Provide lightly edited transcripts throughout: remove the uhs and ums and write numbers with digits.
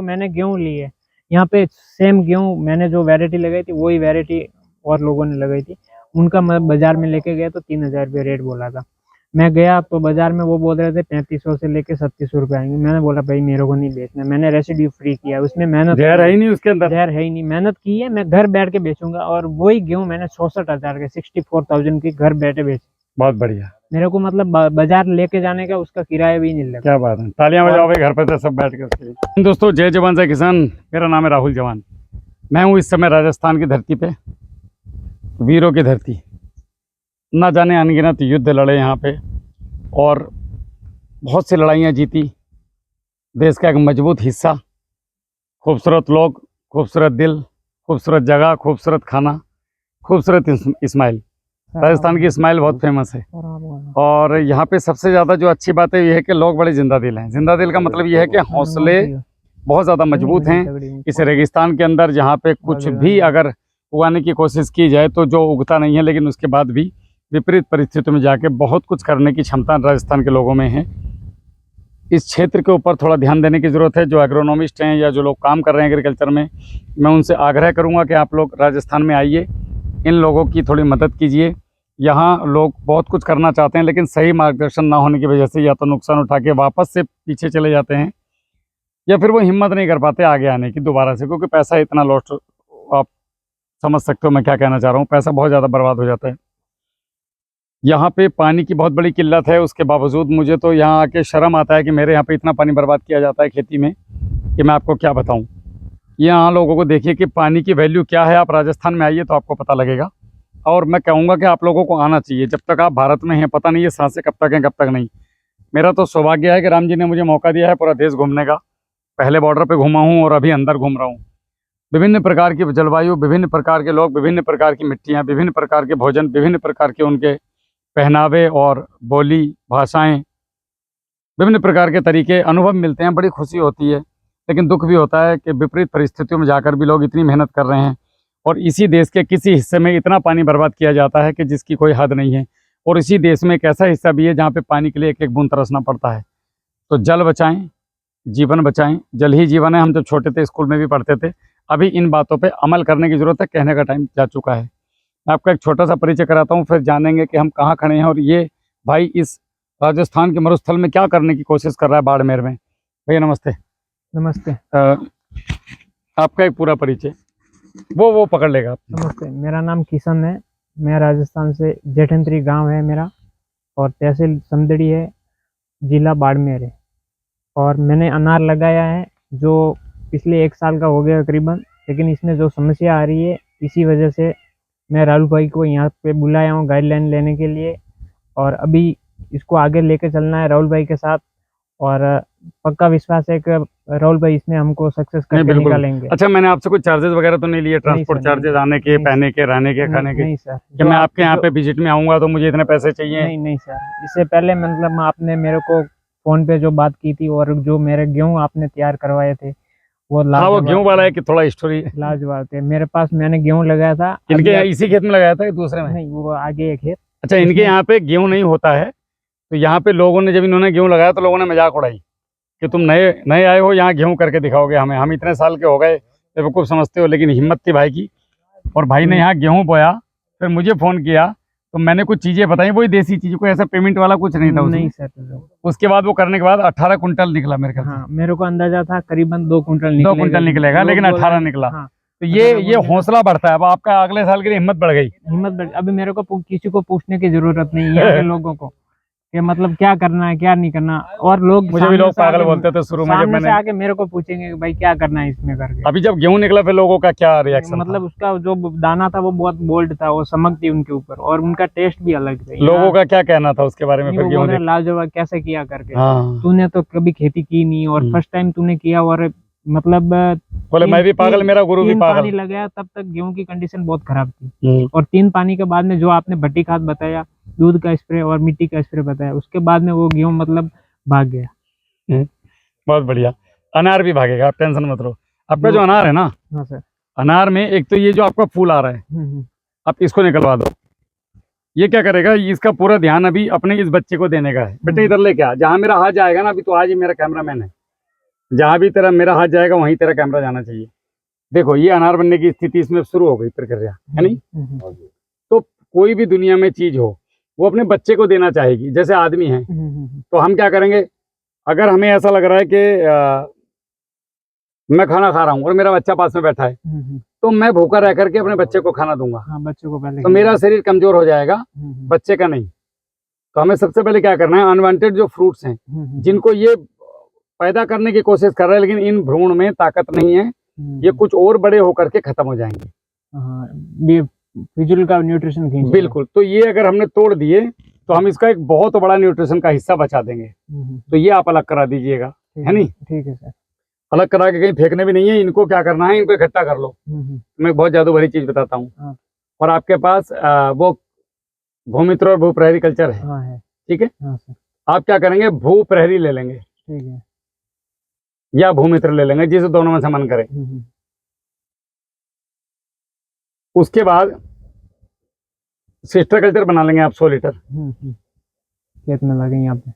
मैंने गेहूँ ली है। यहाँ पे सेम गेहूँ मैंने जो वैरायटी लगाई थी वही वैरायटी और लोगों ने लगाई थी। उनका मैं बाजार में लेके गया तो 3,000 रुपये रेट बोला था। मैं गया तो बाजार में वो बोल रहे थे 3500 से लेके 3700 रुपये आएंगे। मैंने बोला भाई मेरे को नहीं बेचना, मैंने रेसिड्यू फ्री किया, उसमें मेहनत जहर है ही नहीं उसके अंदर, जहर है ही नहीं, मेहनत की है, मैं घर बैठ के बेचूंगा। और वही गेहूँ मैंने 64,000 के 64,000 की घर बैठे बेची। बहुत बढ़िया। मेरे को मतलब बाजार लेके जाने का उसका किराया भी नहीं लगा। क्या बात है, तालियां बजाओ भाई घर पे तो सब बैठ के उसके लिए। दोस्तों जय जवान जय किसान, मेरा नाम है राहुल जवान। मैं हूँ इस समय राजस्थान की धरती पे, वीरों की धरती। ना जाने अनगिनत युद्ध लड़े यहाँ पे और बहुत सी लड़ाइयाँ जीती। देश का एक मजबूत हिस्सा, खूबसूरत लोग, खूबसूरत दिल, खूबसूरत जगह, खूबसूरत खाना, खूबसूरत इस्माइल। राजस्थान की इस्माइल बहुत फेमस है। और यहाँ पे सबसे ज़्यादा जो अच्छी बात है ये है कि लोग बड़े जिंदा दिल हैं। जिंदा दिल का मतलब ये है कि हौसले बहुत ज़्यादा मजबूत हैं। इस रेगिस्तान के अंदर जहाँ पे कुछ भी अगर उगाने की कोशिश की जाए तो जो उगता नहीं है, लेकिन उसके बाद भी विपरीत परिस्थितियों में जाके बहुत कुछ करने की क्षमता राजस्थान के लोगों में है। इस क्षेत्र के ऊपर थोड़ा ध्यान देने की ज़रूरत है। जो एग्रोनॉमिस्ट हैं या जो लोग काम कर रहे हैं एग्रीकल्चर में, मैं उनसे आग्रह करूँगा कि आप लोग राजस्थान में आइए, इन लोगों की थोड़ी मदद कीजिए। यहाँ लोग बहुत कुछ करना चाहते हैं लेकिन सही मार्गदर्शन ना होने की वजह से या तो नुकसान उठा के वापस से पीछे चले जाते हैं या फिर वो हिम्मत नहीं कर पाते आगे आने की दोबारा से, क्योंकि पैसा इतना लॉस्ट, आप समझ सकते हो मैं क्या कहना चाह रहा हूँ, पैसा बहुत ज़्यादा बर्बाद हो जाता है। यहाँ पे पानी की बहुत बड़ी किल्लत है, उसके बावजूद मुझे तो यहाँ आके शर्म आता है कि मेरे यहाँ पे इतना पानी बर्बाद किया जाता है खेती में कि मैं आपको क्या बताऊँ। यहाँ लोगों को देखिए कि पानी की वैल्यू क्या है। आप राजस्थान में आइए तो आपको पता लगेगा। और मैं कहूँगा कि आप लोगों को आना चाहिए। जब तक आप भारत में हैं पता नहीं ये सांसें कब तक हैं कब तक नहीं। मेरा तो सौभाग्य है कि राम जी ने मुझे मौका दिया है पूरा देश घूमने का। पहले बॉर्डर पे घूमा हूँ और अभी अंदर घूम रहा हूँ। विभिन्न प्रकार की जलवायु, विभिन्न प्रकार के लोग, विभिन्न प्रकार की मिट्टियाँ, विभिन्न प्रकार के भोजन, विभिन्न प्रकार के उनके पहनावे और बोली भाषाएँ, विभिन्न प्रकार के तरीके, अनुभव मिलते हैं। बड़ी खुशी होती है, लेकिन दुख भी होता है कि विपरीत परिस्थितियों में जाकर भी लोग इतनी मेहनत कर रहे हैं और इसी देश के किसी हिस्से में इतना पानी बर्बाद किया जाता है कि जिसकी कोई हद नहीं है। और इसी देश में एक ऐसा हिस्सा भी है जहाँ पे पानी के लिए एक एक बूंद तरसना पड़ता है। तो जल बचाएं, जीवन बचाएं। जल ही जीवन है। हम जब छोटे थे स्कूल में भी पढ़ते थे। अभी इन बातों पे अमल करने की ज़रूरत है, कहने का टाइम जा चुका है। मैं आपका एक छोटा सा परिचय कराता हूँ, फिर जानेंगे कि हम कहाँ खड़े हैं और ये भाई इस राजस्थान के मरुस्थल में क्या करने की कोशिश कर रहा है बाड़मेर में। भैया नमस्ते। नमस्ते। आपका एक पूरा परिचय वो पकड़ लेगा आप। नमस्ते, मेरा नाम किशन है। मैं राजस्थान से, जेठंत्री गांव है मेरा और तहसील समदड़ी है, जिला बाड़मेर है। और मैंने अनार लगाया है जो पिछले 1 साल का हो गया करीबन। लेकिन इसमें जो समस्या आ रही है इसी वजह से मैं राहुल भाई को यहाँ पे बुलाया हूँ गाइडलाइन लेने के लिए। और अभी इसको आगे लेके चलना है राहुल भाई के साथ। और पक्का विश्वास है कि राहुल भाई इसमें हमको सक्सेस करके निकालेंगे। अच्छा, मैंने आपसे कुछ चार्जेस वगैरह तो नहीं लिए? ट्रांसपोर्ट चार्जेस, आने के, पहने के, रहने के, खाने के? नहीं सर। कि मैं आपके यहाँ पे विजिट में आऊँगा तो मुझे इतने पैसे चाहिए? नहीं सर, इससे पहले मतलब आपने मेरे को फोन पे जो बात की थी और जो मेरे गेहूँ आपने तैयार करवाए थे वो वो गेहूँ वाला है कि थोड़ा स्टोरी लाजवाब थे। मेरे पास मैंने गेहूँ लगाया था। इनके इसी खेत में लगाया था कि दूसरे में? नहीं, वो आगे एक खेत। अच्छा, इनके यहाँ पे गेहूँ नहीं होता है तो यहाँ पे लोगों ने, जब इन्होंने गेहूँ लगाया तो लोगों ने मजाक उड़ाई कि तुम नए नए आए हो, यहाँ गेहूँ करके दिखाओगे हमें, हम इतने साल के हो गए, बेवकूफ़ समझते हो। लेकिन हिम्मत थी भाई की और भाई ने यहाँ गेहूँ बोया, फिर मुझे फ़ोन किया तो मैंने कुछ चीज़ें बताई, वही देसी चीज़, कोई ऐसा पेमेंट वाला कुछ नहीं था उसमें। नहीं सर। उसके बाद वो करने के बाद 18 कुंटल निकला मेरे ख्याल से। हाँ, मेरे को अंदाजा था करीबन 2 कुंटल 2 कुंटल निकलेगा, लेकिन 18 निकला। हाँ, तो ये हौसला बढ़ता है। अब आपका अगले साल के लिए हिम्मत बढ़ गई। अभी मेरे को किसी को पूछने की जरूरत नहीं है यहाँ के लोगों को कि मतलब क्या करना है क्या नहीं करना। और लोग मुझे भी लोग पागल बोलते थे शुरू में, जब मैंने आके मेरे को पूछेंगे कि भाई क्या करना है इसमें करके। अभी जब गेहूं निकला फिर लोगों का क्या रिएक्शन? मतलब उसका जो दाना था वो बहुत बोल्ड था, वो चमक थी उनके ऊपर और उनका टेस्ट भी अलग था। लोगों का क्या कहना था उसके बारे में? फिर गेहूं लाजवाब, कैसे किया करके। हाँ। तूने तो कभी खेती की नहीं और फर्स्ट टाइम तूने किया। और मतलब बोले मैं भी पागल, मेरा गुरु भी पागल। पानी लगाया तब तक गेहूं की कंडीशन बहुत खराब थी और 3 पानी के बाद में जो आपने भट्टी खाद बताया, दूध का स्प्रे और मिट्टी का स्प्रे बताया, उसके बाद में वो गेहूं मतलब भाग गया। बहुत बढ़िया। अनार भी भागेगा, आप टेंशन मत लो। आपका जो अनार है ना, हाँ सर, अनार में एक तो ये जो आपका फूल आ रहा है, आप इसको निकलवा दो। ये क्या करेगा, इसका पूरा ध्यान अभी अपने इस बच्चे को देने का है। बेटे इधर लेके आ, जहाँ मेरा हाथ जाएगा ना, अभी तो आज ही मेरा कैमरामैन है, जहाँ भी तेरा मेरा हाथ जाएगा वहीं तेरा कैमरा जाना चाहिए। देखो ये अनार बनने की स्थिति इसमें शुरू हो गई प्रक्रिया, है नहीं। तो कोई भी दुनिया में चीज हो वो अपने बच्चे को देना चाहेगी। जैसे आदमी है तो हम क्या करेंगे, अगर हमें ऐसा लग रहा है कि मैं खाना खा रहा हूँ और मेरा बच्चा पास में बैठा है, तो मैं भूखा रह करके अपने बच्चे को खाना दूंगा। हाँ, बच्चे को पहले तो मेरा शरीर कमजोर हो जाएगा, बच्चे का नहीं। तो हमें सबसे पहले क्या करना है, अनवांटेड जो फ्रूट्स हैं जिनको ये पैदा करने की कोशिश कर रहे हैं लेकिन इन भ्रूण में ताकत नहीं है, ये कुछ और बड़े होकर के खत्म हो जाएंगे। ये फिजूल का न्यूट्रिशन खींच। बिल्कुल। तो ये अगर हमने तोड़ दिए तो हम इसका एक बहुत बड़ा न्यूट्रिशन का हिस्सा बचा देंगे। तो ये आप अलग करा दीजिएगा, है नहीं। ठीक है सर। अलग करा के कहीं फेंकने भी नहीं है, इनको क्या करना है, इनको इकट्ठा कर लो। मैं बहुत जादू भरी चीज बताता हूँ। और आपके पास वो भूमित्र और भूप्रहरी कल्चर है, ठीक है। आप क्या करेंगे, भूप्रहरी ले लेंगे, ठीक है, या भूमित्र ले लेंगे, जिसे दोनों में से मन करे। उसके बाद सिस्टर कल्चर बना लेंगे आप 100 लीटर। खेत में लगेंगे यहाँ पे,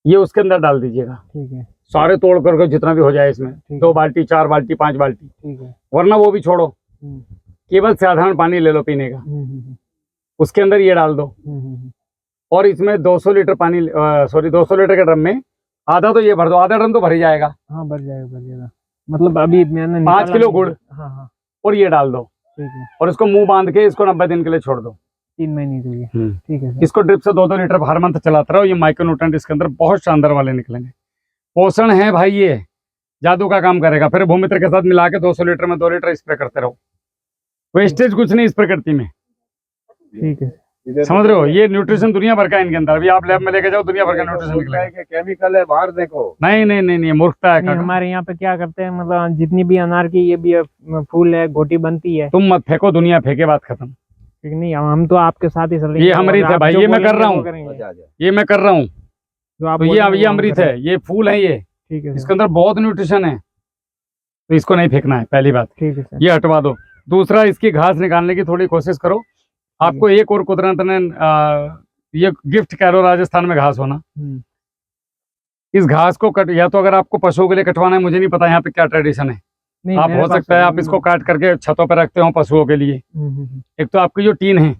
ये उसके अंदर डाल दीजिएगा। ठीक है। सारे तोड़ करके जितना भी हो जाए इसमें, 2 बाल्टी 4 बाल्टी 5 बाल्टी। ठीक है। वरना वो भी छोड़ो, केवल साधारण पानी ले लो पीने का, उसके अंदर ये डाल दो। और इसमें 200 लीटर पानी, 200 लीटर के ड्रम में आधा तो ये भर दो, आधा ड्रम तो भर ही जाएगा। हाँ, भर जाएगा। मतलब अभी मैंने 5 किलो गुड़। हाँ। और ये डाल दो। ठीक है। और इसको मुंह बांध के इसको 90 दिन के लिए छोड़ दो, 3 महीने के लिए। ठीक है। इसको ड्रिप से 2-2 लीटर हर मंथ चलाते रहो। ये माइक्रोन्यूट्रेंट इसके अंदर बहुत शानदार वाले निकलेंगे। पोषण है भाई, ये जादू का काम करेगा। फिर भूमित्र के साथ मिला के 200 लीटर में 2 लीटर स्प्रे करते रहो। वेस्टेज कुछ नहीं इस प्रकृति में। ठीक है, समझ रहे हो। ये न्यूट्रिशन दुनिया भर का इनके अंदर। अभी आप लैब में लेके जाओ, दुनिया भर का न्यूट्रिशन निकलेगा। केमिकल है बाहर देखो। नहीं, मूर्खता है। हमारे यहाँ पे क्या करते हैं, मतलब जितनी भी अनार की ये भी फूल है, गोटी बनती है। तुम मत फेंको, दुनिया फेंके, बात खत्म। ठीक नहीं, हम तो आपके साथ ही चल। ये अमृत है भाई, ये मैं कर रहा हूँ, ये मैं कर रहा हूँ। तो ये अमृत है, ये फूल है ये। ठीक है। इसके अंदर बहुत न्यूट्रिशन है, तो इसको नहीं फेंकना है, पहली बात। ठीक है, ये हटवा दो। दूसरा, इसकी घास निकालने की थोड़ी कोशिश करो। आपको एक और कुदरत ने ये गिफ्ट कह लो, राजस्थान में घास होना। इस घास को कट, या तो अगर आपको पशुओं के लिए कटवाना है, मुझे नहीं पता यहाँ पे क्या ट्रेडिशन है, आप हो सकता है आप इसको काट करके छतों पे रखते हो पशुओं के लिए। एक तो आपकी जो टीन है,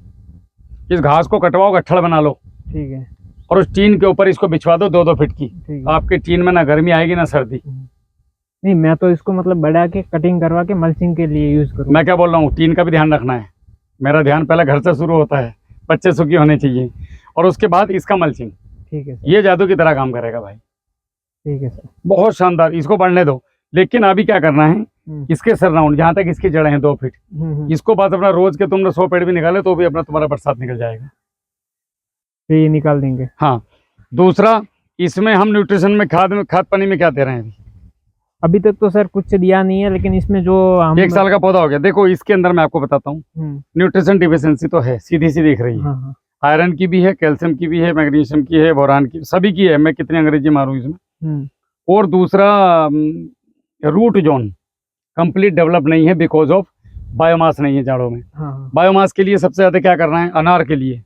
इस घास को कटवाओ, गट्ठड़ बना लो। ठीक है। और उस टीन के ऊपर इसको बिछवा दो 2-2 फीट की। आपकी टीन में ना गर्मी आएगी ना सर्दी। नहीं, मैं तो इसको मतलब बढ़ा के कटिंग करवा के मल्चिंग के लिए यूज करूँ। मैं क्या बोल रहा हूँ, टीन का भी ध्यान रखना है। मेरा ध्यान पहले घर से शुरू होता है, बच्चे सुखी होने चाहिए, और उसके बाद इसका मल्चिंग। ठीक है, ये जादू की तरह काम करेगा भाई। ठीक है सर, बहुत शानदार। इसको बढ़ने दो। लेकिन अभी क्या करना है, इसके सराउंड जहाँ तक इसकी जड़ें हैं 2 फीट, इसको बस अपना रोज के तुमने 100 पेड़ भी निकाले तो भी अपना तुम्हारा बरसात निकल जाएगा। ये निकाल देंगे। हाँ। दूसरा, इसमें हम न्यूट्रिशन में खाद पानी में क्या दे रहे हैं अभी तक तो सर कुछ दिया नहीं है, लेकिन इसमें जो हम 1 साल का पौधा हो गया। देखो इसके अंदर मैं आपको बताता हूँ, न्यूट्रिशन डिफिशिएंसी तो है, सीधी सी दिख रही है। आयरन की भी है, कैल्शियम की भी है, मैग्नीशियम की है, बोरान की, सभी की है। मैं कितनी अंग्रेजी मारूं इसमें। और दूसरा, रूट जोन कंप्लीट डेवलप नहीं है, बिकॉज ऑफ बायोमास नहीं है जड़ों में। बायोमास के लिए सबसे ज्यादा क्या करना है, अनार के लिए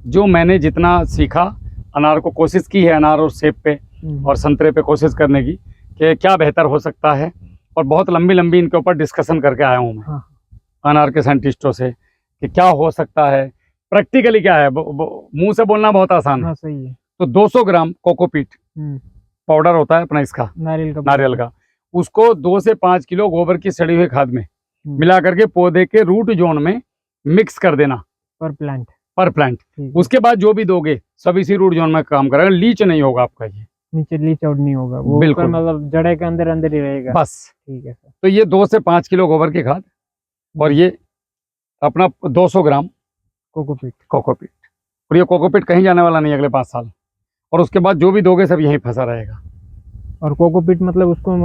जो मैंने जितना सीखा, अनार को कोशिश की है, अनार और सेब पे और संतरे पे कोशिश करने की कि क्या बेहतर हो सकता है, और बहुत लंबी इनके ऊपर डिस्कशन करके आया हूँ मैं अनार के साइंटिस्टों से कि क्या हो सकता है, प्रैक्टिकली क्या है। मुंह से बोलना बहुत आसान है। सही है। तो 200 ग्राम कोकोपीट पाउडर होता है अपना, इसका नारियल का, उसको 2 से 5 किलो गोबर की सड़ी हुई खाद में मिला करके पौधे के रूट जोन में मिक्स कर देना पर प्लांट। उसके बाद जो भी दोगे सब इसी रूट जोन में काम करेगा, लीच नहीं होगा आपका, ये नीचे लीच आउट नहीं होगा, वो बिल्कुल मतलब जड़े के अंदर ही रहेगा बस। ठीक है सर। तो ये 2 से 5 किलो गोबर की खाद और ये अपना 200 ग्राम कोकोपीट। और ये कोकोपीट कहीं जाने वाला नहीं अगले 5 साल। और उसके बाद जो भी दोगे सब यहीं फंसा रहेगा। और कोकोपीट मतलब उसको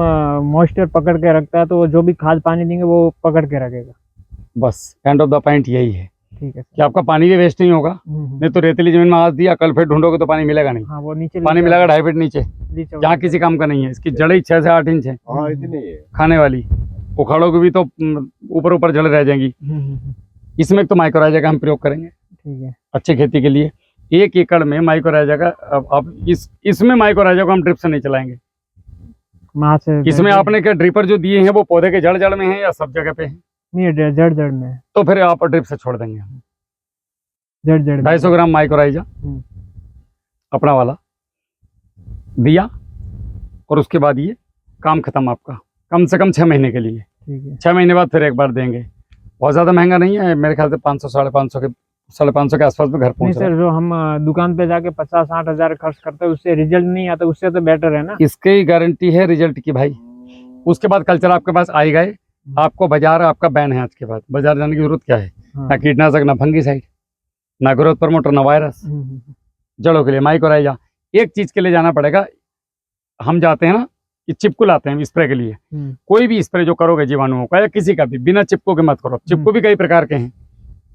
मॉइस्चर पकड़ के रखता है, तो जो भी खाद पानी देंगे वो पकड़ के रखेगा। बस एंड ऑफ द पॉइंट यही है। ठीक है कि आपका पानी भी वेस्ट नहीं होगा। नहीं तो रेतीली जमीन में आज दिया, कल फिर ढूंढोगे तो पानी मिलेगा नहीं। हाँ, वो नीचे पानी मिलेगा 2.5 फीट नीचे, जहाँ किसी काम का नहीं है। इसकी जड़ें 6 से 8 इंच है। खाने वाली, उखाड़ोगे भी तो ऊपर जड़ रह जाएंगी। इसमें तो माइक्रोराइजा का हम प्रयोग करेंगे। ठीक है। अच्छी खेती के लिए 1 एकड़ में माइक्रोराइजा का, अब इसमें माइक्रोराइजा को हम ड्रिप से नहीं चलाएंगे, वहाँ से इसमें आपने क्या ड्रिपर जो दिए हैं वो पौधे के जड़ में हैं या सब जगह पे हैं? नहीं, जड़ जड़ में है। तो फिर आप ड्रिप से छोड़ देंगे हम। जड़ जड़ में 250 ग्राम माइक्रोराइजा अपना वाला दिया, और उसके बाद ये काम खत्म आपका, कम से कम 6 महीने के लिए। ठीक है। 6 महीने बाद फिर एक बार देंगे। बहुत ज़्यादा महंगा नहीं है, मेरे ख्याल से 500 550 के आसपास में घर नहीं पहुँच रहा है। सर, जो हम दुकान पे जाके 50-60 हजार खर्च करते हैं उससे रिजल्ट नहीं आता, उससे तो बेटर है ना। इसकी गारंटी है रिजल्ट की भाई। उसके बाद कल्चर आपके पास आई गए, आपको बाजार आपका बैन है। आज के बाद बाजार जाने की जरूरत क्या है? ना कीटनाशक, ना फंगीसाइड, ना ग्रोथ प्रमोटर, ना वायरस। जड़ों के लिए माइक्रोराइजा। एक चीज के लिए जाना पड़ेगा, हम जाते हैं ना कि चिपकू लाते हैं स्प्रे के लिए। कोई भी स्प्रे जो करोगे जीवाणुओं का या किसी का भी, बिना चिपकू के मत करो। चिपकू भी कई प्रकार के हैं,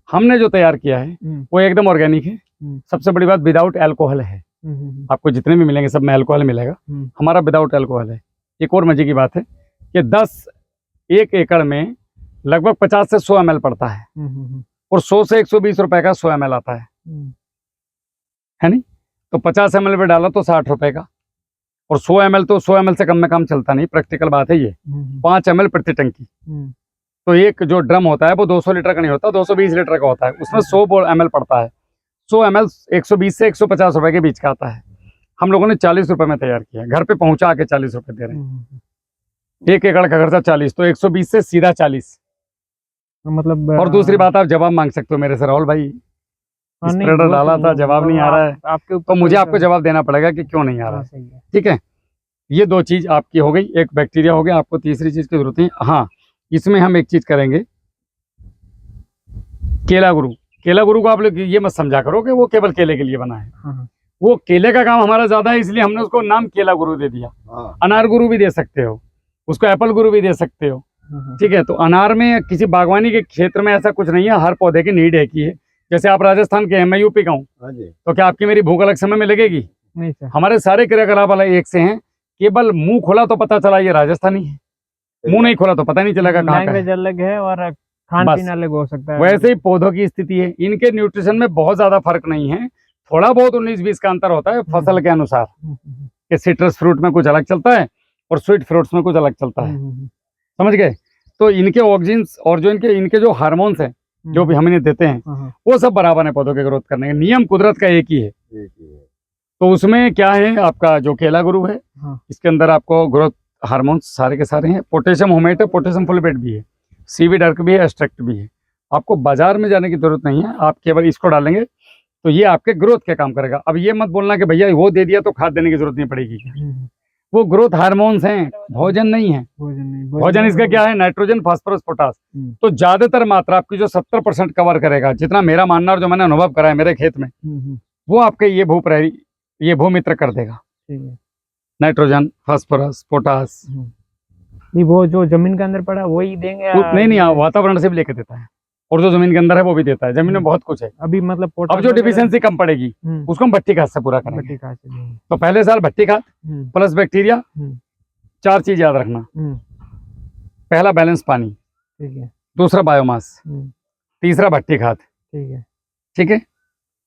हमने जो तैयार किया है वो एकदम ऑर्गेनिक है। सबसे बड़ी बात विदाउट एल्कोहल है। आपको जितने भी मिलेंगे सब में एल्कोहल मिलेगा, हमारा विदाउट एल्कोहल है। एक और मजे की बात है कि 1 एकड़ में लगभग 50 से 100 ml पड़ता है, और 100 से 120 रुपए का 100 ml आता है नहीं? तो 50 ml पे डाला तो 60 रुपए का, और 100 ml तो 100 ml से कम में काम चलता नहीं। प्रैक्टिकल बात है ये। 5 ml प्रति टंकी। तो एक जो ड्रम होता है वो 200 लीटर का नहीं होता, 220 लीटर का होता है। उसमें 100 ml पड़ता है। 100 ml 120 से 150 रुपए के बीच का आता है। हम लोगों ने 40 रुपए में तैयार किया है, घर पे पहुंचा के 40 रुपए दे रहे हैं। 1 एकड़ का खर्चा 40, तो 120 से सीधा 40। मतलब और दूसरी बात, आप जवाब मांग सकते हो मेरे से, राहुल भाई स्प्रेडर डाला था, जवाब नहीं आ रहा है, आपके ऊपर, तो मुझे आपको जवाब देना पड़ेगा कि क्यों नहीं आ रहा है। ठीक है, ये 2 चीज आपकी हो गई, एक बैक्टीरिया हो गया। आपको तीसरी चीज की जरूरत है। हाँ, इसमें हम एक चीज करेंगे, केला गुरु। केला गुरु को आप लोग ये मत समझा करो कि वो केवल केले के लिए बना है। वो केले का काम हमारा ज्यादा है, इसलिए हमने उसको नाम केला गुरु दे दिया। अनार गुरु भी दे सकते हो, उसको एप्पल गुरु भी दे सकते हो। ठीक है, तो अनार में किसी बागवानी के क्षेत्र में ऐसा कुछ नहीं है, हर पौधे की नीड एक ही है। जैसे आप राजस्थान के हैं, मैं यूपी का हूँ, तो क्या आपकी मेरी भूख अलग समय में लगेगी? नहीं सर। हमारे सारे क्रियाकलाप अलग एक से हैं। केवल मुंह खोला तो पता चला ये राजस्थानी है, मुंह नहीं खोला तो पता नहीं चलेगा कहाँ का है। लैंग्वेज अलग है और खान पीन अलग हो सकता है। वैसे ही पौधों की स्थिति है, इनके न्यूट्रिशन में बहुत ज्यादा फर्क नहीं है, थोड़ा बहुत 19-20 का अंतर होता है फसल के अनुसार। कि सिट्रस फ्रूट में कुछ अलग चलता है और स्वीट फ्रूट्स में कुछ अलग चलता है। समझ गए? तो इनके ऑक्सीजन्स और जो इनके जो हार्मोन्स हैं जो भी हम इन्हें देते हैं वो सब बराबर है पौधों के ग्रोथ करने के। नियम कुदरत का एक ही है। तो उसमें क्या है, आपका जो केला गुरु है इसके अंदर आपको ग्रोथ हार्मोन्स सारे के सारे हैं। पोटेशियम होमेट है, पोटेशियम फुलवेट भी है, सीवीड अर्क भी है, एक्सट्रैक्ट भी है। आपको बाजार में जाने की जरूरत नहीं है, आप केवल इसको डालेंगे तो ये आपके ग्रोथ के काम करेगा। अब ये मत बोलना कि भैया वो दे दिया तो खाद देने की जरूरत नहीं पड़ेगी। वो ग्रोथ हार्मोन्स हैं, भोजन नहीं है। भोजन इसका क्या है? Nitrogen, phosphorus, potash. तो ज्यादातर मात्रा आपकी जो 70% कवर करेगा, जितना मेरा मानना और जो मैंने अनुभव करा है मेरे खेत में, वो आपके ये भूमित्र कर देगा। Nitrogen, phosphorus, potash. वो जो जमीन के अंदर पड़ा वही देंगे? नहीं, वातावरण से भी लेके देता है, और जो जमीन के अंदर है वो भी देता है। जमीन में बहुत कुछ है अभी, मतलब अब जो डिफिशियंसी कम पड़ेगी उसको हम भट्टी खाद से पूरा करेंगे। तो पहले साल भट्टी खाद प्लस बैक्टीरिया, 4 चीज याद रखना। पहला बैलेंस पानी, ठीक है, दूसरा बायोमास, तीसरा भट्टी खाद, ठीक है,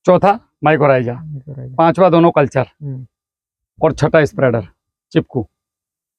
चौथा माइक्रोराइजा, 5वां दोनों कल्चर, और 6ठा स्प्रेडर चिपकू।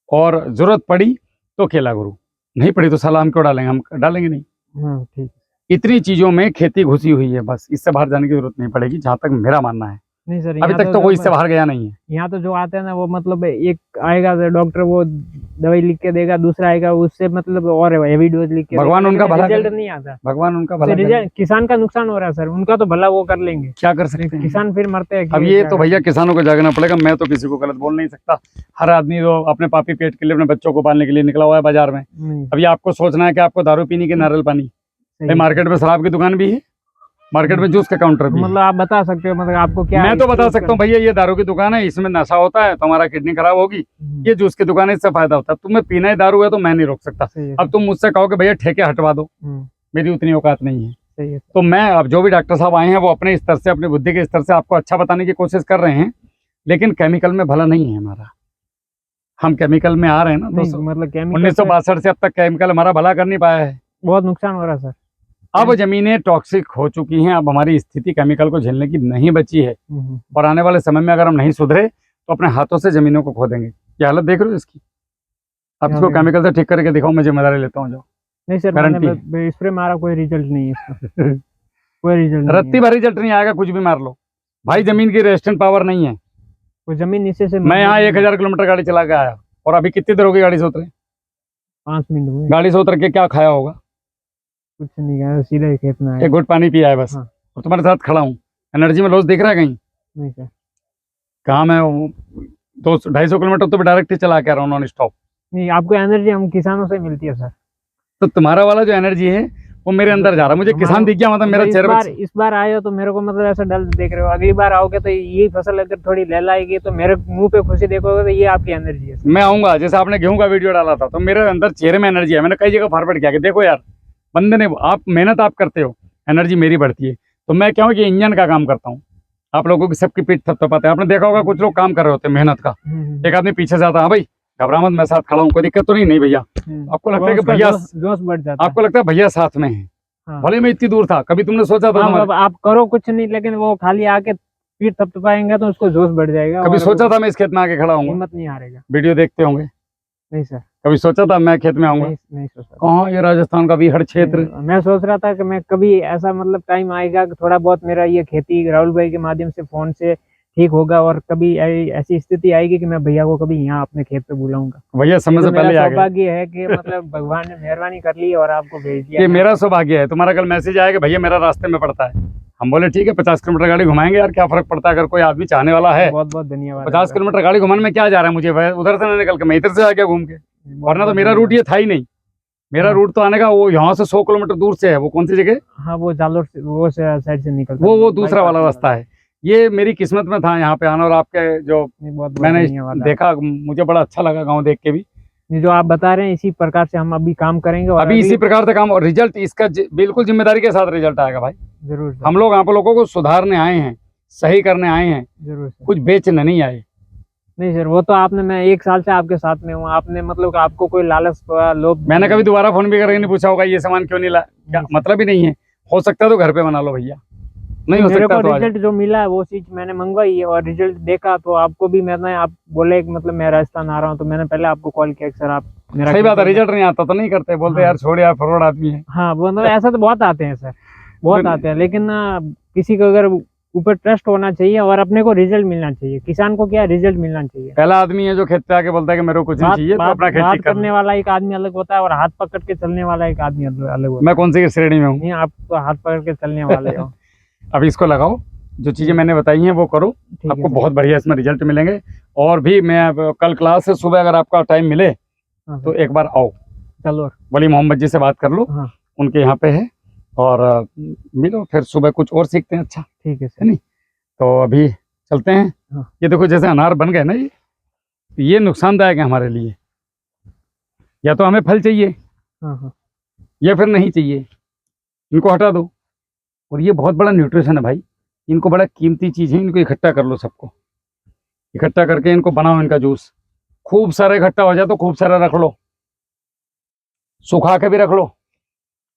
और जरूरत पड़ी तो केला गुरु, नहीं पड़ी तो सलाम क्यों डालेंगे, हम डालेंगे नहीं। ठीक। इतनी चीजों में खेती घुसी हुई है, बस इससे बाहर जाने की जरूरत नहीं पड़ेगी, जहां तक मेरा मानना है। नहीं सर, अभी तक तो कोई इससे बाहर गया नहीं है। यहाँ तो जो आते हैं ना वो मतलब एक आएगा डॉक्टर, वो दवाई लिख के देगा, दूसरा आएगा उससे मतलब और हेवी डोज लिख के, भगवान उनका भला रिजल्ट नहीं आता। भगवान उनका भला, किसान का नुकसान हो रहा है सर, उनका तो भला वो कर लेंगे, क्या कर सकते हैं, किसान फिर मरते हैं। अब ये तो भैया किसानों को जागना पड़ेगा। मैं तो किसी को गलत बोल नहीं सकता। हर आदमी तो अपने पापी पेट के लिए, अपने बच्चों को पालने के लिए निकला हुआ है बाजार में। अभी आपको सोचना है कि आपको दारू पीने की, नारियल पानी, मार्केट में शराब की दुकान भी है, मार्केट में जूस का काउंटर भी। मतलब आप बता सकते हो, मतलब आपको क्या? मैं तो बता सकता हूँ भैया, ये दारू की दुकान है, इसमें नशा होता है तो हमारा किडनी खराब होगी। ये जूस की दुकान है, इससे फायदा होता है। तुम्हें पीना ही दारू है तो मैं नहीं रोक सकता। अब तुम मुझसे कहो कि भैया ठेके हटवा दो, मेरी उतनी औकात नहीं है। तो मैं, अब जो भी डॉक्टर साहब आए हैं वो अपने स्तर से, अपनी बुद्धि के स्तर से आपको अच्छा बताने की कोशिश कर रहे हैं, लेकिन केमिकल में भला नहीं है हमारा। हम केमिकल में आ रहे हैं ना, तो मतलब 1962 से अब तक केमिकल हमारा भला कर नहीं पाया है, बहुत नुकसान हो रहा है सर। अब जमीनें टॉक्सिक हो चुकी हैं, अब हमारी स्थिति केमिकल को झेलने की नहीं बची है। और आने वाले समय में अगर हम नहीं सुधरे तो अपने हाथों से जमीनों को खो देंगे। क्या हालत देख रहे हो इसकी? आप इसको केमिकल से ठीक करके दिखाओ, मैं जिम्मेदारी लेता हूँ। जो नहीं सर, मैंने स्प्रे मारा, कोई रिजल्ट नहीं है इसका। कोई रिजल्ट नहीं, रत्ती भर रिजल्ट नहीं आएगा, कुछ भी मार लो भाई, जमीन की रेजिस्टेंस पावर नहीं है। कोई जमीन नीचे से मैं यहाँ 1000 किलोमीटर गाड़ी चला के आया, और अभी कितनी देर होगी गाड़ी से उतरे? 5 मिनट हुए। गाड़ी से उतर के क्या खाया होगा? कुछ नहीं खाया, सीधे खेत में आया। एक घुट पानी पिया है बस। हाँ। और तुम्हारे साथ खड़ा हूँ, एनर्जी में लॉस दिख रहा है कहीं? नहीं सर। कहाँ मैं 200-250 किलोमीटर तो डायरेक्ट ही चला के आ रहा हूँ नॉन स्टॉप। नहीं, आपको एनर्जी हम किसानों से मिलती है सर। तो तुम्हारा वाला जो एनर्जी है वो मेरे अंदर जा रहा है, मुझे किसान दिख गया, मतलब मेरा चेहरा। इस बार आए हो तो मेरे को मतलब ऐसा डल देख रहे हो, अगली बार आओगे तो ये फसल अगर थोड़ी लहलाएगी तो मेरे मुंह पे खुशी देखोगे तो ये आपकी एनर्जी है। मैं आऊंगा, जैसे आपने गेहूं का वीडियो डाला था तो मेरे अंदर चेहरे में एनर्जी है। मैंने कई जगह फॉरवर्ड किया कि देखो यार बंदे ने, आप मेहनत आप करते हो, एनर्जी मेरी बढ़ती है। तो मैं क्या हूँ कि इंजन का काम करता हूँ, आप लोगों की सबकी पीठ थपथपाते हैं। आपने देखा होगा कुछ लोग काम कर रहे होते हैं मेहनत का, एक आदमी पीछे से आता है, हाँ भाई घबरा मत, मैं साथ खड़ा हूँ, कोई दिक्कत तो नहीं? नहीं भैया, आपको लगता है कि भैया जोश बढ़ जाता है, आपको लगता है भैया साथ में है। हाँ। भले मैं इतनी दूर था, कभी तुमने सोचा था? आप करो कुछ नहीं, लेकिन वो खाली आके पीठ थपथपाएंगे तो उसको जोश बढ़ जाएगा। कभी सोचा था मैं इस खेत में आके खड़ा हूँ? हिम्मत नहीं हारेगा। वीडियो देखते होंगे? नहीं सर। कभी सोचा था मैं खेत में आऊंगा? नहीं सोचा। कहाँ, ये राजस्थान का बीहड़ क्षेत्र। मैं सोच रहा था कि मैं कभी ऐसा मतलब टाइम आएगा कि थोड़ा बहुत मेरा ये खेती राहुल भाई के माध्यम से फोन से ठीक होगा, और कभी ऐसी स्थिति आएगी कि मैं भैया को कभी यहाँ अपने खेत पे बुलाऊंगा। भैया समय से पहले आ गए। सौभाग्य है कि मतलब भगवान ने मेहरबानी कर ली और आपको भेज दिया। ये मेरा सौभाग्य है। तुम्हारा कल मैसेज आया कि भैया मेरा रास्ते में पड़ता है, हम बोले ठीक है 50 किलोमीटर गाड़ी घुमाएंगे यार, क्या फर्क पड़ता है, अगर कोई आदमी चाहने वाला है। बहुत बहुत धन्यवाद। 50 किलोमीटर गाड़ी घुमाने में क्या जा रहा है मुझे, उधर से निकल के मैं इधर से आ गया घूम के, वरना तो मेरा रूट ये था ही नहीं। मेरा रूट तो आने का वो यहाँ से 100 किलोमीटर दूर से है। वो कौन सी जगह? हाँ, वो जालोर से, वो साइड से निकलता वो दूसरा वाला रास्ता है। ये मेरी किस्मत में था यहाँ पे आना, और आपके जो मैंने देखा मुझे बड़ा अच्छा लगा गाँव देख के भी। जो आप बता रहे हैं इसी प्रकार से हम अभी काम करेंगे, और अभी इसी प्रकार से काम, और रिजल्ट इसका बिल्कुल जिम्मेदारी के साथ रिजल्ट आएगा भाई। जरूर। हम लोग आप लोगों को सुधारने आए हैं, सही करने आए हैं, जरूर। कुछ बेचने नहीं आए। नहीं सर, वो तो आपने, मैं 1 साल से आपके साथ में हूँ, आपने मतलब आपको कोई लालच लोभ। मैंने कभी दोबारा फोन भी करके नहीं पूछा होगा ये सामान क्यों नहीं ला, क्या मतलब ही नहीं है। हो सकता है तो घर पे बना लो भैया, नहीं हो सकता तो रिजल्ट जो मिला है वो चीज मैंने मंगवाई है, और रिजल्ट देखा तो आपको भी, मैंने आप बोले मतलब मैं राजस्थान आ रहा हूँ तो मैंने पहले आपको कॉल किया कि सर आप मेरा। सही बात है, रिजल्ट नहीं आता तो नहीं करते, बोलते यार छोड़ यार, फॉरवर्ड आदमी है। हाँ, वो मतलब ऐसा तो बहुत आते हैं सर, बहुत आते हैं, लेकिन किसी को अगर ऊपर ट्रस्ट होना चाहिए और अपने को रिजल्ट मिलना चाहिए। किसान को क्या रिजल्ट मिलना चाहिए। पहला आदमी है जो खेत पे आके बोलता है कि मेरे को कुछ नहीं चाहिए, तो अपना खेती करने वाला एक आदमी अलग होता है, और हाथ पकड़ के चलने वाला एक आदमी अलग होता है। मैं कौन सी श्रेणी में हूँ? नहीं, आप तो हाथ पकड़ के चलने वाले हो। अभी इसको लगाओ, जो चीजें मैंने बताई हैं वो करो, आपको बहुत बढ़िया इसमें रिजल्ट मिलेंगे। और भी मैं कल क्लास से सुबह अगर आपका टाइम मिले तो एक बार आओ, चलो वली मोहम्मद जी से बात कर लो, उनके यहाँ पे है, और मिलो, फिर सुबह कुछ और सीखते हैं। अच्छा ठीक है नहीं तो अभी चलते हैं। ये देखो जैसे अनार बन गए ना, ये नुकसानदायक है हमारे लिए। या तो हमें फल चाहिए या फिर नहीं चाहिए, इनको हटा दो। और ये बहुत बड़ा न्यूट्रिशन है भाई, इनको बड़ा कीमती चीज़ है, इनको इकट्ठा कर लो, सबको इकट्ठा करके इनको बनाओ, इनका जूस खूब सारा इकट्ठा हो जाए तो खूब सारा रख लो, सुखा के भी रख लो,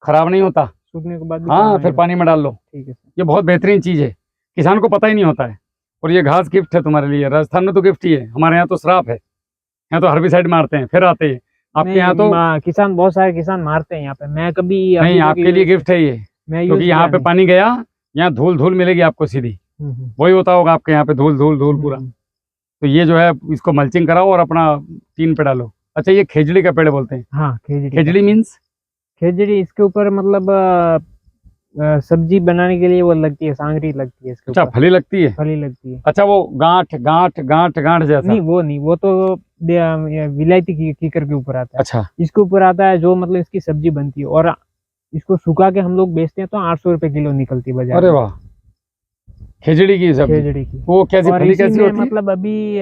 खराब नहीं होता, सूखने के बाद हाँ फिर पानी में डाल लो। ठीक है, ये बहुत बेहतरीन चीज़ है, किसान को पता ही नहीं होता है। और ये घास गिफ्ट है तुम्हारे लिए, राजस्थान में तो गिफ्ट ही है, हमारे यहाँ तो श्राप है। यहाँ तो हर्बिसाइड मारते हैं फिर आते हैं, आपके यहाँ तो किसान, बहुत सारे किसान मारते हैं यहाँ पे, मैं कभी नहीं, आपके लिए गिफ्ट है ये, क्योंकि यहाँ पे पानी गया, यहाँ धूल धूल मिलेगी आपको सीधी, वही होता होगा आपके यहाँ पे, धूल धूल धूल पूरा। तो ये जो है इसको मल्चिंग कराओ और अपना टीन पे डालो। अच्छा, ये खेजड़ी का पेड़ बोलते हैं? हाँ, खेजड़ी मीन्स खेजड़ी, इसके ऊपर मतलब सब्जी बनाने के लिए वो लगती है, सांगरी लगती है इसके ऊपर। अच्छा, फली लगती है? फली लगती है। अच्छा, वो गांठ गांठ गांठ गांठ जैसा? नहीं, वो तो विलायती कीकर के ऊपर आता है। अच्छा, इसके ऊपर आता है जो मतलब इसकी सब्जी बनती है, और इसको सुखा के हम लोग बेचते हैं तो 800 रुपए किलो निकलती है बाजार। अरे वाह, खेजड़ी की सब्जी? खेजड़ी की। वो कैसी फली कैसी होती है? मतलब अभी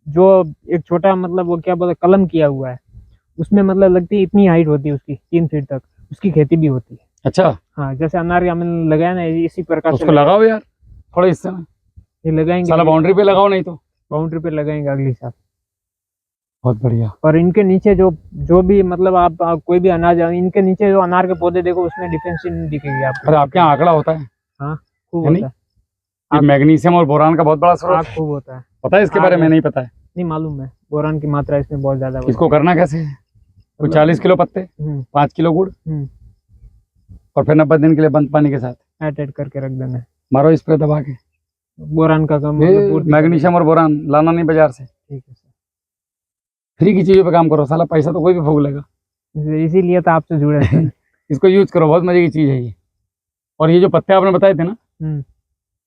जो एक छोटा मतलब वो क्या बोलते कलम किया हुआ है, उसमें मतलब लगती है इतनी हाइट होती है उसकी, 3 फीट तक उसकी खेती भी होती है। अच्छा, हाँ, जैसे अनार का हमने लगाया ना, इसी प्रकार उसको लगाओ यार थोड़ा हिस्से में, ये लगाएंगे, साला बाउंड्री पे लगाओ, नहीं तो बाउंड्री पे लगाएंगे अगली साल। बहुत बढ़िया। और इनके नीचे जो भी मतलब आप कोई भी अनाज, इनके नीचे जो अनार के पौधे देखो उसमें डिफरेंस नहीं दिखेगी आपको। अरे आपके यहाँ आंकड़ा होता है? हाँ, खूब होता है। मैग्नीशियम और बोरान का बहुत बड़ा स्रोत खूब होता है। पता है इसके बारे में? नहीं पता है? नहीं मालूम है, बोरान की मात्रा इसमें बहुत ज्यादा होती इसको करना कैसे है? कोई 40 किलो पत्ते, है। 5 किलो गुड़, और फिर 90 दिन के लिए बंद पानी के साथ एड करके रख देना है। मारो स्प्रे दबा के। बोरान का कम मतलब पूर्ति मैग्नीशियम और बोरान लाना नहीं बाजार से, ठीक है सर। फ्री की चीजों पे काम करो, साला पैसा तो कोई भी फूक लेगा। इसीलिए तो आपसे जुड़े हैं सर। इसको यूज करो, बहुत मजे की चीज है ये। और ये जो पत्ते आपने बताए थे ना, हम्म,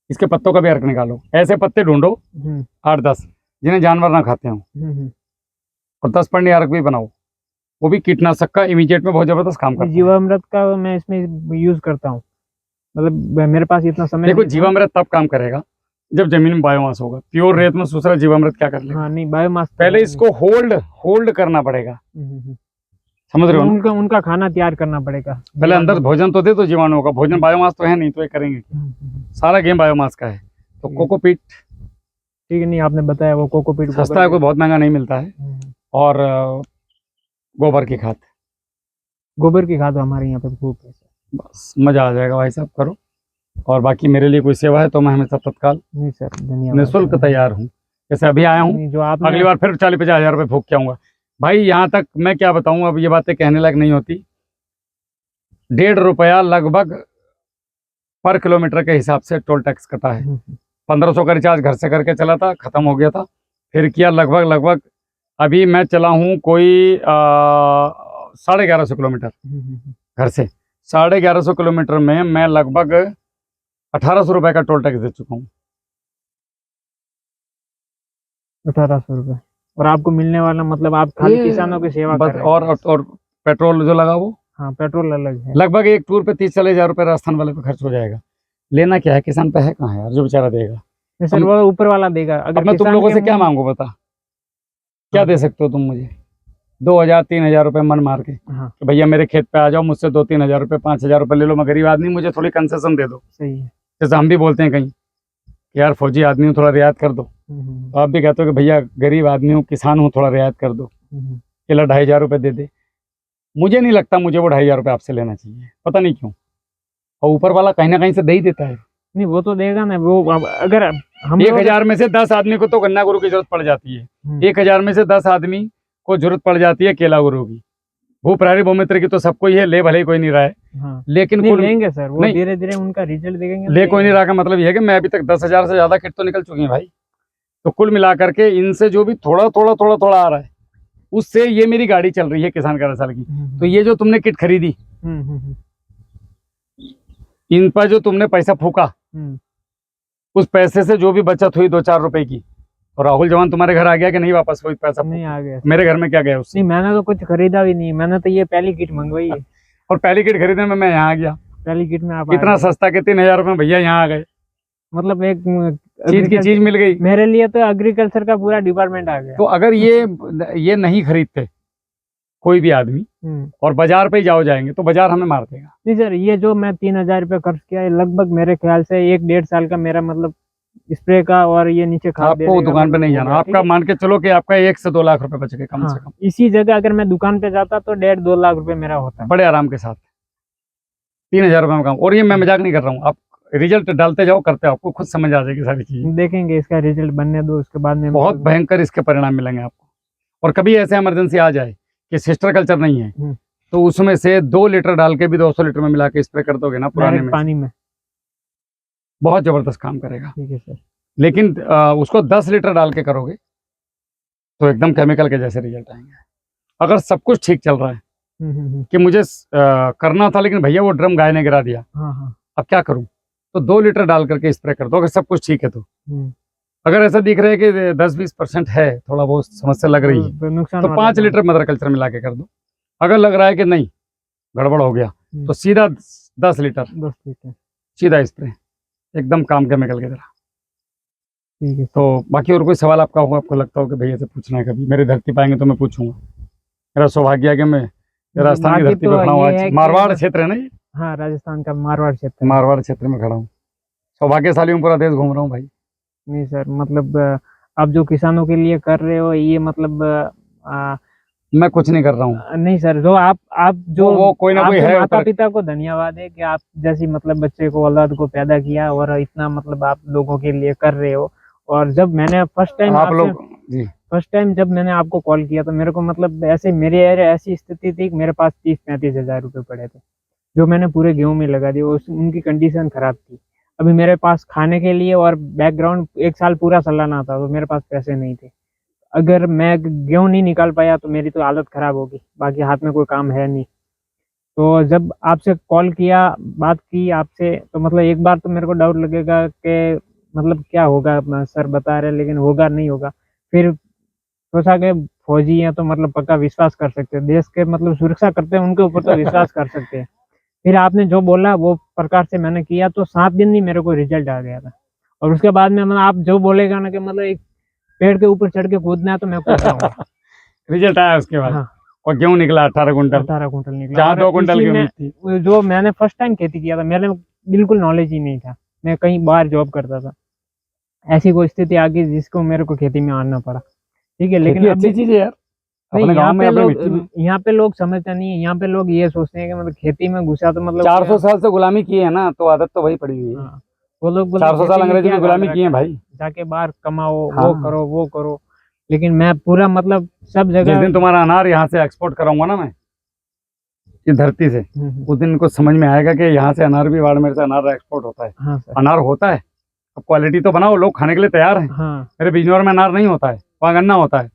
इसके पत्तों का भी अर्क निकालो। ऐसे पत्ते ढूंढो हम्म, 8-10 जिन्हें जानवर ना खाते हो, हम्म। और 10 पन्नी अर्क भी बनाओ। वो भी कीटनाशक का इमीडिएट में बहुत जबरदस्त काम करता है। जीवामृत का मैं इसमें यूज करता हूँ, मतलब मेरे पास इतना समय देखो नहीं था। जीवामृत तब काम करेगा जब जमीन में बायोमास होगा। प्योर रेत में दूसरा जीवामृत क्या कर लेगा? हाँ नहीं, बायोमास तो पहले है इसको होल्ड करना पड़ेगा, नहीं। समझ रहे हो ना? उनका खाना तैयार करना पड़ेगा। पहले अंदर भोजन तो दे दो जीवाणुओं का, भोजन बायोमास तो है नहीं, तो ये करेंगे क्या? सारा गेम बायोमास का है। तो कोकोपीट ठीक है, नहीं आपने बताया वो कोकोपीट सस्ता है, कोई बहुत महंगा नहीं मिलता है। और गोबर की खाद, गोबर की खाद हमारे यहाँ पे खूब है सर। बस मजा आ जाएगा भाई साहब, करो। और बाकी मेरे लिए कोई सेवा है तो मैं हमेशा तत्काल नहीं सर, धन्यवाद। निःशुल्क तैयार हूँ। जैसे अभी आया हूँ, नहीं, जो आपने अगली बार फिर 40-50 हज़ार रुपये फूक के आऊँगा भाई। यहाँ तक मैं क्या बताऊँ, अब ये बातें कहने लायक नहीं होती। 1.5 रुपया लगभग पर किलोमीटर के हिसाब से टोल टैक्स कटा है। 1500 का रिचार्ज घर से करके चला था, खत्म हो गया था, फिर किया लगभग अभी मैं चला हूँ कोई 1150 किलोमीटर घर से। 1150 किलोमीटर में मैं लगभग 1800 रुपये का टोल टैक्स दे चुका हूँ। 1800 रुपये, और आपको मिलने वाला मतलब आप खाली किसानों की सेवा कर रहे हैं। और पेट्रोल जो लगा वो, हाँ पेट्रोल अलग है। लगभग एक टूर पे 30-40 हज़ार रुपये राजस्थान वाले पे खर्च हो जाएगा। लेना क्या है, किसान पे है कहाँ यार जो बेचारा देगा? नहीं सर, वो ऊपर वाला देगा। अगर अब मैं तुम किसान लोगों के से क्या मुंह- मांगू बता, क्या दे सकते हो तुम मुझे? 2,000-3,000 रुपये मन मार के हाँ कि भैया मेरे खेत पे आ जाओ, मुझसे 2-3 हज़ार रुपये 5,000 रुपये ले लो, मैं गरीब आदमी, मुझे थोड़ी कंसेशन दे दो। सही है। जैसे हम भी बोलते हैं कहीं कि यार फौजी आदमी हूँ, थोड़ा रियायत कर दो। तो आप भी कहते हो कि भैया गरीब आदमी हूँ, किसान हूँ, थोड़ा रियायत कर दो, केला 2,500 रुपये दे दे। मुझे नहीं लगता मुझे वो 2,500 रुपये आपसे लेना चाहिए, पता नहीं क्यों। और ऊपर वाला कहीं ना कहीं से दे ही देता है। नहीं वो तो देगा ना। वो अगर हम 1,000 में से 10 आदमी को तो गन्ना गुरु की जरूरत पड़ जाती है। 1,000 में से 10 आदमी को जरूरत पड़ जाती है केला गुरु की। भू प्रहरी भूमित्र की तो सबको ही है, ले भले ही कोई नहीं रहा है। हाँ, लेकिन नहीं कुल लेंगे सर, वो नहीं। धीरे धीरे उनका रिजल्ट देखेंगे। ले कोई नहीं रहा का मतलब ये है कि मैं अभी तक 10,000 से ज्यादा किट तो निकल चुकी है भाई। तो कुल मिलाकर के इनसे जो भी थोड़ा आ रहा है, उससे ये मेरी गाड़ी चल रही है किसान का साल की। तो ये जो तुमने किट खरीदी, इन पर जो तुमने पैसा फूका, उस पैसे से जो भी बचत हुई 2-4 रुपए की, और राहुल जवान तुम्हारे घर आ गया कि नहीं वापस? कोई पैसा नहीं आ गया। मेरे घर में क्या गया उससे? नहीं मैंने तो कुछ खरीदा भी नहीं, मैंने तो ये पहली किट मंगवाई है। और पहली किट खरीदने में मैं यहाँ आ गया। पहली किट में आप इतना सस्ता कि 3,000 रुपये भैया यहाँ आ गए, मतलब एक चीज की चीज मिल गई। मेरे लिए तो एग्रीकल्चर का पूरा डिपार्टमेंट आ गया। तो अगर ये नहीं खरीदते कोई भी आदमी और बाजार पे ही जाएंगे तो बाजार हमें मार देगा। नहीं सर, ये जो मैं 3,000 रुपये खर्च किया है, लगभग मेरे ख्याल से 1-1.5 साल का मेरा मतलब स्प्रे का और ये नीचे खाद आपको दुकान पे नहीं जाना, आपका मान के चलो कि आपका 1 से 2 लाख रुपए बच गए कम से कम। इसी जगह अगर मैं दुकान पे जाता तो 1.5-2 लाख रुपए मेरा होता बड़े आराम के साथ 3,000 रुपये में काम। और ये मैं मजाक नहीं कर रहा हूँ, आप रिजल्ट डालते जाओ, करते हो, आपको खुद समझ आ जाएगी सारी चीजें। देखेंगे इसका रिजल्ट बनने दो, उसके बाद में बहुत भयंकर इसके परिणाम मिलेंगे आपको। और कभी ऐसे इमरजेंसी आ जाए कि सिस्टर कल्चर नहीं है, तो उसमें से 2 लीटर डाल के भी 200 लीटर में मिला के स्प्रे कर दोगे ना पुराने में, पानी में, बहुत जबरदस्त काम करेगा। ठीक है सर। लेकिन उसको 10 लीटर डाल के करोगे तो एकदम केमिकल के जैसे रिजल्ट आएंगे। अगर सब कुछ ठीक चल रहा है कि मुझे करना था लेकिन भैया वो ड्रम गाय ने गिरा दिया, अब क्या करूं, तो 2 लीटर डाल करके स्प्रे कर दो अगर सब कुछ ठीक है तो। अगर ऐसा दिख रहा है कि 10-20% है, थोड़ा बहुत समस्या लग रही है, तो 5 लीटर मदर कल्चर मिला के कर दो। अगर लग रहा है कि नहीं गड़बड़ हो गया तो सीधा 10 लीटर सीधा स्प्रे, एकदम काम केमिकल की तरह। ठीक है। तो बाकी और कोई सवाल आपका होगा, आपको लगता हो कि भैया से पूछना है कभी, मेरी धरती पाएंगे तो मैं पूछूंगा। मेरा सौभाग्य है कि मैं राजस्थान की धरती पर खड़ा हूँ आज। मारवाड़ क्षेत्र है ना ये? हाँ, राजस्थान का मारवाड़ क्षेत्र। मारवाड़ क्षेत्र में खड़ा हूँ, सौभाग्यशाली हूँ, पूरा देश घूम रहा हूँ भाई। नहीं सर, मतलब आप जो किसानों के लिए कर रहे हो ये मतलब मैं कुछ नहीं कर रहा हूँ। नहीं सर, जो आप जो वो कोई ना कोई है। माता पिता को धन्यवाद है कि आप जैसी मतलब बच्चे को, औलाद को पैदा किया और इतना मतलब आप लोगों के लिए कर रहे हो। और जब मैंने फर्स्ट टाइम जब मैंने आपको कॉल किया तो मेरे को मतलब ऐसे मेरे ऐसी स्थिति थी कि मेरे पास 30-35 हज़ार रुपये पड़े थे, जो मैंने पूरे गेहूं में लगा दिए। उनकी कंडीशन खराब थी। अभी मेरे पास खाने के लिए और बैकग्राउंड 1 साल पूरा चलाना था, तो मेरे पास पैसे नहीं थे। अगर मैं गेहूं नहीं निकाल पाया तो मेरी तो हालत खराब होगी, बाकी हाथ में कोई काम है नहीं। तो जब आपसे कॉल किया, बात की आपसे, तो मतलब एक बार तो मेरे को डाउट लगेगा कि मतलब क्या होगा, सर बता रहे लेकिन होगा नहीं होगा। फिर सोचा कि फौजी हैं तो मतलब पक्का विश्वास कर सकते हैं, देश के मतलब सुरक्षा करते हैं उनके ऊपर तो विश्वास कर सकते हैं। फिर आपने जो बोला वो प्रकार से मैंने किया, तो 7 दिन ही मेरे को रिजल्ट आ गया था। और उसके बाद में मतलब आप जो बोलेगा ना कि मतलब एक पेड़ के ऊपर चढ़ के कूदना है तो मैं कूद जाऊंगा। रिजल्ट आया उसके बाद? हाँ। और गेहूं निकला 18 कुंटल? 18 कुंटल निकला। जहाँ 2 कुंटल की उम्मीद थी। जो मैंने फर्स्ट टाइम खेती किया था, मेरे बिल्कुल नॉलेज ही नहीं था, मैं कहीं बाहर जॉब करता था। ऐसी कोई स्थिति आ गई जिसको मेरे को खेती में आना पड़ा। ठीक है, लेकिन अच्छी चीज है यार। नहीं, यहाँ पे लोग समझते नहीं है। यहाँ पे लोग ये सोचते हैं कि मतलब खेती में घुसा तो मतलब 400 साल से गुलामी की है ना, तो आदत तो वही पड़ी हुई है। हाँ, वो लोग 400 साल अंग्रेजी में गुलामी की है भाई। जाके बाहर कमाओ, हाँ। वो करो। लेकिन मैं पूरा मतलब सब जगह, जिस दिन तुम्हारा अनार यहाँ से एक्सपोर्ट कराऊंगा ना मैं इस धरती से, उस दिन इनको समझ में आएगा कि यहाँ से अनार भी, बाड़मेर से अनार एक्सपोर्ट होता है। हाँ सर। अनार होता है, अब क्वालिटी तो बनाओ, लोग खाने के लिए तैयार हैं। हाँ। मेरे बिजनौर में अनार नहीं होता है, वहाँ गन्ना होता है।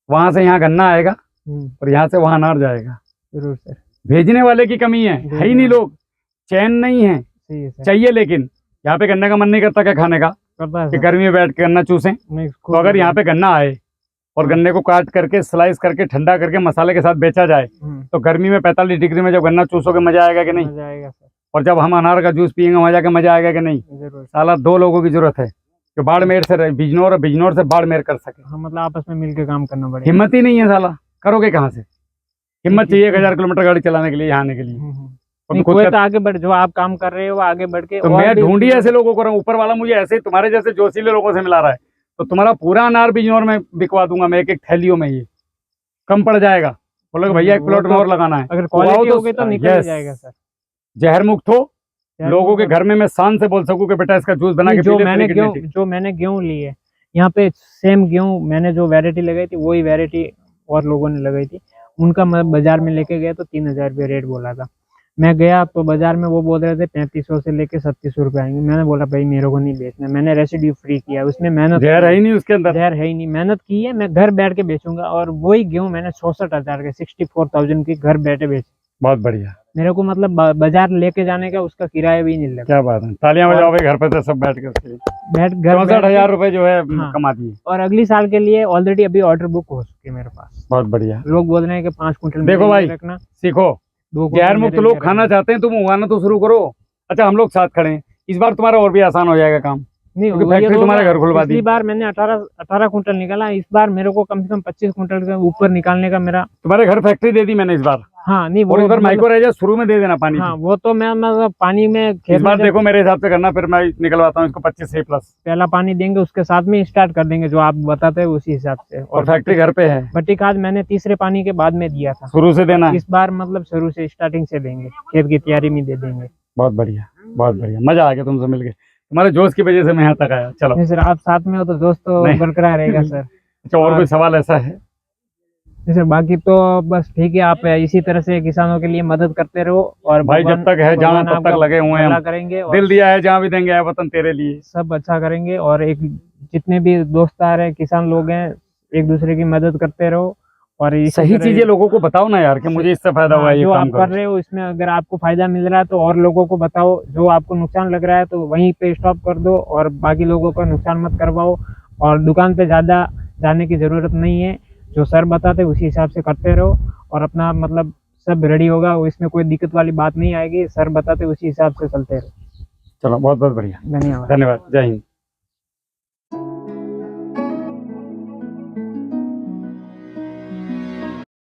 वहां से यहाँ गन्ना आएगा और यहाँ से वहाँ अनार जाएगा। जरूर सर। भेजने वाले की कमी है ही नहीं, लोग चैन नहीं है। सही है सर। चाहिए, लेकिन यहाँ पे गन्ने का मन नहीं करता क्या खाने का, कि गर्मी में बैठ के गन्ना चूसें। तो अगर यहाँ पे गन्ना आए और गन्ने को काट करके स्लाइस करके ठंडा करके मसाले के साथ बेचा जाए, तो गर्मी में 45 डिग्री में जब गन्ना चूसोगे मजा आएगा कि नहीं? मजा आएगा सर। और जब हम अनार का जूस पियेंगे वहां जाके मजा आएगा कि नहीं? जरूर। साला 2 लोगों की जरूरत है जो बाड़मेर से बिजनौर और बिजनौर से बाड़मेर कर सके। हाँ, मतलब आपस में मिलकर काम करना पड़ेगा। हिम्मत ही नहीं है साला, करोगे कहाँ से? हिम्मत चाहिए 1000 किलोमीटर गाड़ी चलाने के लिए, यहाँ आने के लिए। नहीं, कोई तो आगे बढ़, जो आप काम कर रहे हो आगे बढ़ के। तो मैं ढूंढी ऐसे लोगों को रहा हूँ, ऊपर वाला मुझे ऐसे तुम्हारे जैसे जोशीले लोगों से मिला रहा है, तो तुम्हारा पूरा अनार बिजनौर में बिकवा दूंगा मैं, एक थैलियों में। ये कम पड़ जाएगा, बोलोगे भैया 1 प्लॉट में और लगाना है। अगर क्वालिटी होगी तो निकल जाएगा सर। जहर मुक्त हो, लोगों के घर में मैं शान से बोल सकूं कि बेटा इसका जूस बना के जो मैंने गेहूं ली है यहाँ पे, सेम गेहूं मैंने जो वैरायटी लगाई थी वही वैरायटी और लोगों ने लगाई थी। उनका मैं बाजार में लेके गया तो 3000 रुपये रेट बोला था। मैं गया तो बाजार में वो बोल रहे थे 3500 से लेके 3700 रुपये आएंगे। मैंने बोला भाई मेरे को नहीं बेचना, मैंने रेसिड्यू फ्री किया, उसमें मेहनत, जहर है ही नहीं उसके अंदर, जहर है ही नहीं, मेहनत की है, मैं घर बैठ के बेचूंगा। और वही गेहूं मैंने 64,000 के 64,000 की घर बैठे बेचे। बहुत बढ़िया। मेरे को मतलब बाजार लेके जाने का उसका किराया भी नहीं लगा। क्या बात है, तालियां बजाओ भाई घर पे तो सब बैठ के उसके लिए। बैठ घर 64,000 रुपए जो है कमा दिए। और अगली साल के लिए ऑलरेडी अभी ऑर्डर बुक हो चुके मेरे पास। बहुत बढ़िया। लोग बोल रहे हैं कि 5 कुंटल देखो भाई रखना, सीखो, जहर मुक्त लोग खाना चाहते हैं, तुम उगाना तो शुरू करो। अच्छा हम लोग साथ खड़े हैं, इस बार तुम्हारा और भी आसान हो जाएगा काम। नहीं, फैक्ट्री तुम्हारे घर खुलवा दी। पिछली बार मैंने 18 कुंटल निकाला, इस बार मेरे को कम से कम 25 कुंटल के ऊपर निकालने का मेरा। तुम्हारे घर फैक्ट्री दे दी मैंने इस बार। हाँ नहीं, वो इस बार माइक्रो रह जाए, शुरू में दे देना पानी। हाँ, वो तो मैं मतलब पानी में इस बार देखो मेरे हिसाब से करना, फिर मैं निकलवाता हूँ इसको 25 से प्लस। पहला पानी देंगे, उसके साथ में स्टार्ट कर देंगे जो आप बताते हैं उसी हिसाब से। और फैक्ट्री घर पे है। भट्टी खाद मैंने तीसरे पानी के बाद में दिया था, शुरू से देना। इस बार मतलब शुरू से स्टार्टिंग से देंगे, खेत की तैयारी में दे देंगे। बहुत बढ़िया, बहुत बढ़िया, मजा आ गया तुमसे मिलके, तुम्हारे जोश की वजह से मैं यहाँ तक आया। चलो सर, आप साथ में हो तो दोस्त तो बरकरार रहेगा सर। अच्छा, और कोई सवाल ऐसा है? सर बाकी तो बस ठीक है, आप इसी तरह से किसानों के लिए मदद करते रहो। और भाई जब तक है जहाँ तब तक लगे हुए हैं, करेंगे। दिल दिया है जहाँ भी देंगे, है वतन तेरे लिए, सब अच्छा करेंगे। और एक जितने भी दोस्तार है किसान लोग हैं, एक दूसरे की मदद करते रहो। और सही चीजें लोगों को बताओ ना यार, कि मुझे इससे फायदा हुआ है, ये जो काम आप कर रहे हो इसमें अगर आपको फायदा मिल रहा है तो और लोगों को बताओ। जो आपको नुकसान लग रहा है तो वहीं पे स्टॉप कर दो और बाकी लोगों का नुकसान मत करवाओ। और दुकान पे ज्यादा जाने की जरूरत नहीं है, जो सर बताते उसी हिसाब से करते रहो और अपना मतलब सब रेडी होगा, इसमें कोई दिक्कत वाली बात नहीं आएगी। सर बताते उसी हिसाब से चलते रहो। चलो बहुत बहुत बढ़िया, धन्यवाद। धन्यवाद, जय हिंद।